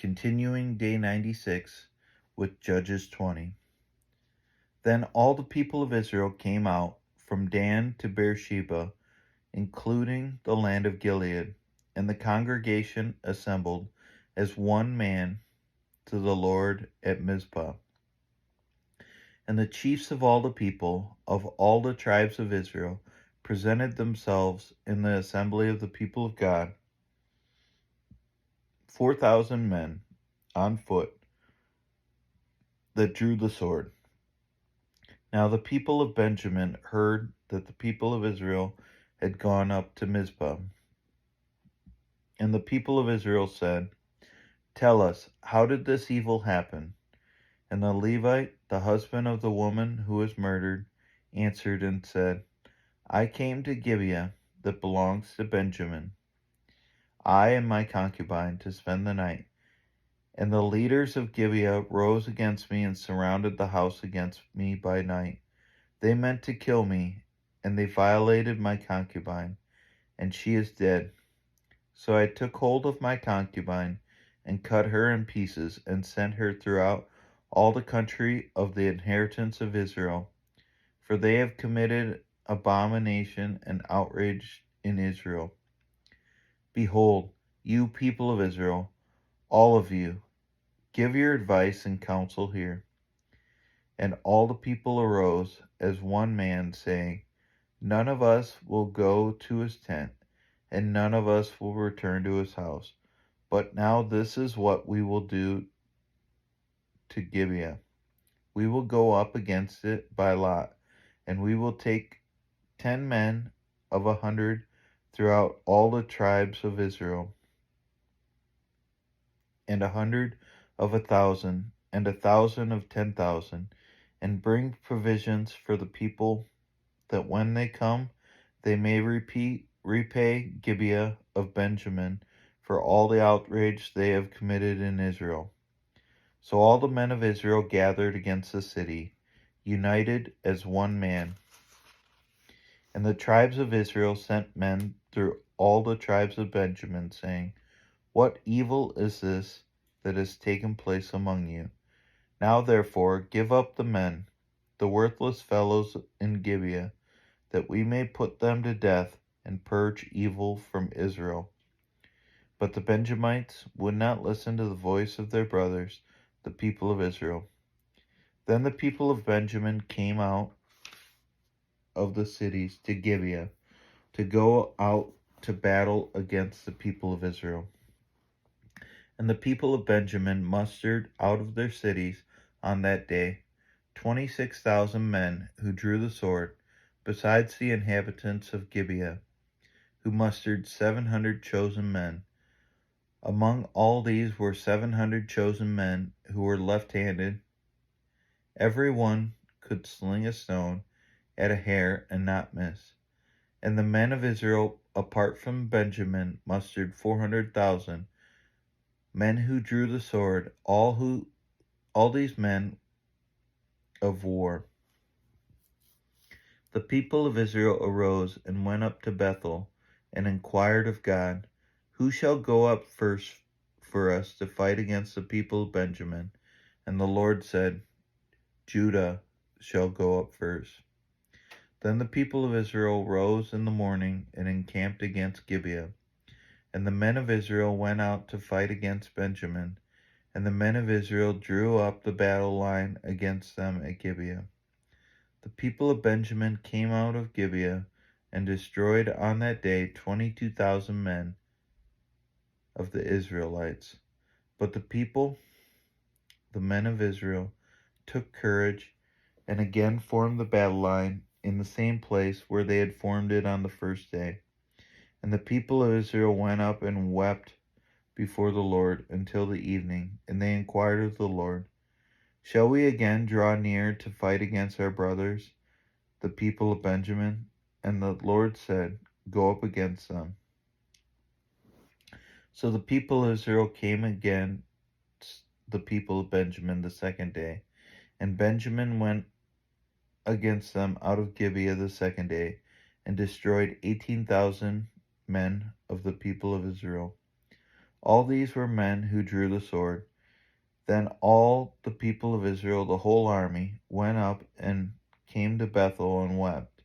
Continuing day 96 with Judges 20. Then all the people of Israel came out from Dan to Beersheba, including the land of Gilead, and the congregation assembled as one man to the Lord at Mizpah. And the chiefs of all the people, of all the tribes of Israel, presented themselves in the assembly of the people of God, 4,000 men on foot that drew the sword. Now the people of Benjamin heard that the people of Israel had gone up to Mizpah. And the people of Israel said, "Tell us, how did this evil happen?" And the Levite, the husband of the woman who was murdered, answered and said, "I came to Gibeah that belongs to Benjamin, I and my concubine, to spend the night. And the leaders of Gibeah rose against me and surrounded the house against me by night. They meant to kill me, and they violated my concubine, and she is dead. So I took hold of my concubine and cut her in pieces and sent her throughout all the country of the inheritance of Israel, for they have committed abomination and outrage in Israel. Behold, you people of Israel, all of you, give your advice and counsel here." And all the people arose as one man, saying, "None of us will go to his tent, and none of us will return to his house. But now this is what we will do to Gibeah. We will go up against it by lot, and we will take 10 men of 100 throughout all the tribes of Israel, and 100 of 1,000, and 1,000 of 10,000, and bring provisions for the people, that when they come, they may repay Gibeah of Benjamin for all the outrage they have committed in Israel." So all the men of Israel gathered against the city, united as one man. And the tribes of Israel sent men through all the tribes of Benjamin, saying, "What evil is this that has taken place among you? Now therefore give up the men, the worthless fellows in Gibeah, that we may put them to death and purge evil from Israel." But the Benjamites would not listen to the voice of their brothers, the people of Israel. Then the people of Benjamin came out of the cities to Gibeah to go out to battle against the people of Israel. And the people of Benjamin mustered out of their cities on that day 26,000 men who drew the sword, besides the inhabitants of Gibeah, who mustered 700 chosen men. Among all these were 700 chosen men who were left-handed. Every one could sling a stone at a hair and not miss. And the men of Israel, apart from Benjamin, mustered 400,000 men who drew the sword, all these men of war. The people of Israel arose and went up to Bethel and inquired of God, "Who shall go up first for us to fight against the people of Benjamin?" And the Lord said, "Judah shall go up first." Then the people of Israel rose in the morning and encamped against Gibeah. And the men of Israel went out to fight against Benjamin, and the men of Israel drew up the battle line against them at Gibeah. The people of Benjamin came out of Gibeah and destroyed on that day 22,000 men of the Israelites. But the men of Israel, took courage and again formed the battle line in the same place where they had formed it on the first day. And the people of Israel went up and wept before the Lord until the evening, and they inquired of the Lord, "Shall we again draw near to fight against our brothers, the people of Benjamin?" And the Lord said, "Go up against them." So the people of Israel came against the people of Benjamin the second day, and Benjamin went against them out of Gibeah the second day, and destroyed 18,000 men of the people of Israel. All these were men who drew the sword. Then all the people of Israel, the whole army, went up and came to Bethel and wept.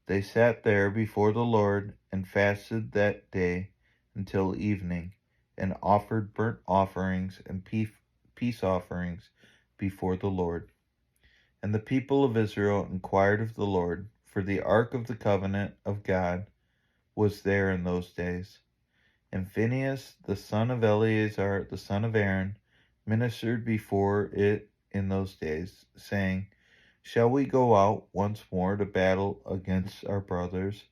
They sat there before the Lord and fasted that day until evening, and offered burnt offerings and peace offerings before the Lord. And the people of Israel inquired of the Lord, for the ark of the covenant of God was there in those days. And Phinehas, the son of Eleazar, the son of Aaron, ministered before it in those days, saying, Shall we go out once more to battle against our brothers,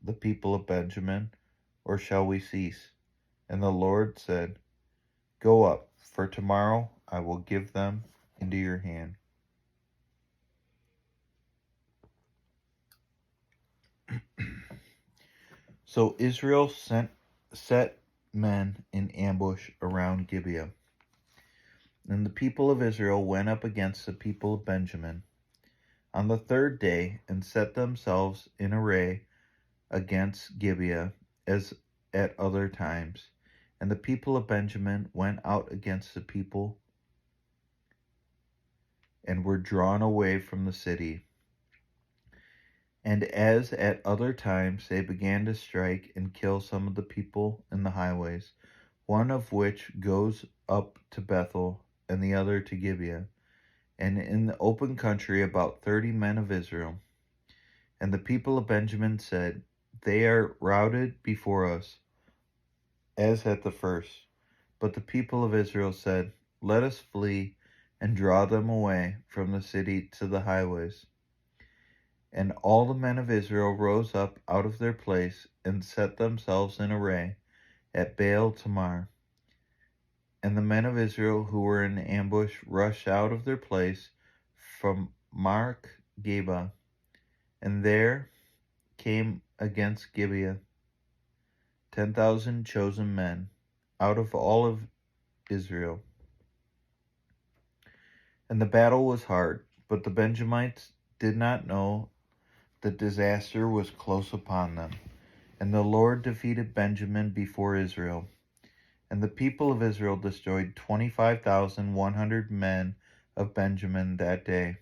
the people of Benjamin, or shall we cease? And the Lord said, Go up, for tomorrow I will give them into your hand. So Israel set men in ambush around Gibeah. And the people of Israel went up against the people of Benjamin on the third day and set themselves in array against Gibeah as at other times. And the people of Benjamin went out against the people and were drawn away from the city. And as at other times, they began to strike and kill some of the people in the highways, one of which goes up to Bethel and the other to Gibeah, and in the open country about 30 men of Israel. And the people of Benjamin said, They are routed before us, as at the first. But the people of Israel said, Let us flee and draw them away from the city to the highways. And all the men of Israel rose up out of their place and set themselves in array at Baal Tamar. And the men of Israel who were in ambush rushed out of their place from Geba, and there came against Gibeah 10,000 chosen men out of all of Israel. And the battle was hard, but the Benjamites did not know that disaster was close upon them. And the Lord defeated Benjamin before Israel. And the people of Israel destroyed 25,100 men of Benjamin that day.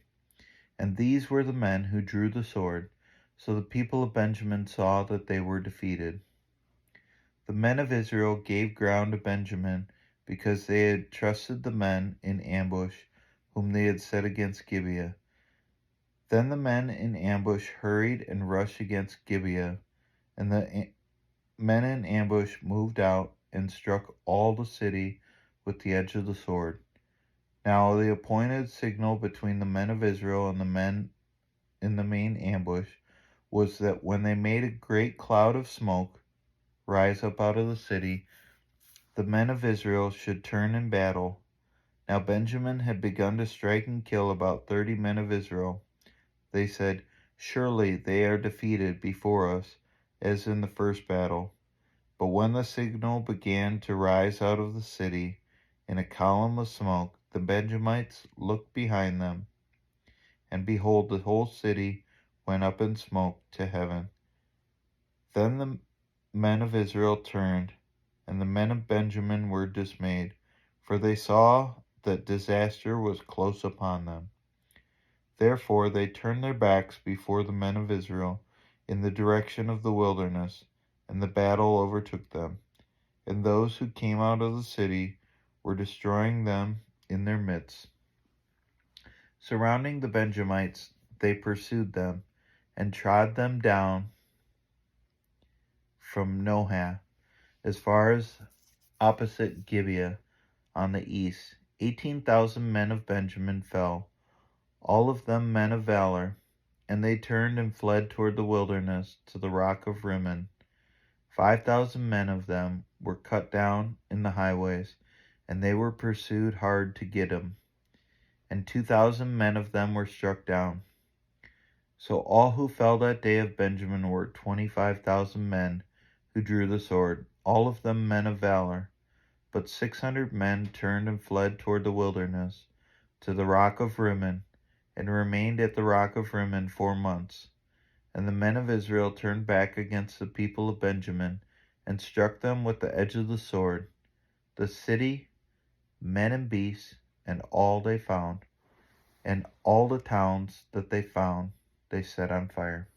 And these were the men who drew the sword. So the people of Benjamin saw that they were defeated. The men of Israel gave ground to Benjamin because they had trusted the men in ambush whom they had set against Gibeah. Then the men in ambush hurried and rushed against Gibeah, and the men in ambush moved out and struck all the city with the edge of the sword. Now the appointed signal between the men of Israel and the men in the main ambush was that when they made a great cloud of smoke rise up out of the city, the men of Israel should turn in battle. Now Benjamin had begun to strike and kill about 30 men of Israel. They said, Surely they are defeated before us, as in the first battle. But when the signal began to rise out of the city in a column of smoke, the Benjamites looked behind them, and behold, the whole city went up in smoke to heaven. Then the men of Israel turned, and the men of Benjamin were dismayed, for they saw that disaster was close upon them. Therefore they turned their backs before the men of Israel in the direction of the wilderness, and the battle overtook them. And those who came out of the city were destroying them in their midst. Surrounding the Benjamites, they pursued them and trod them down from Nohah as far as opposite Gibeah on the east. 18,000 men of Benjamin fell, all of them men of valor, and they turned and fled toward the wilderness to the rock of Rimmon. 5,000 men of them were cut down in the highways, and they were pursued hard to Gittim, and 2,000 men of them were struck down. So all who fell that day of Benjamin were 25,000 men who drew the sword, all of them men of valor. But 600 men turned and fled toward the wilderness to the rock of Rimmon, and remained at the rock of Rimmon 4 months. And the men of Israel turned back against the people of Benjamin, and struck them with the edge of the sword, the city, men and beasts, and all they found, and all the towns that they found they set on fire.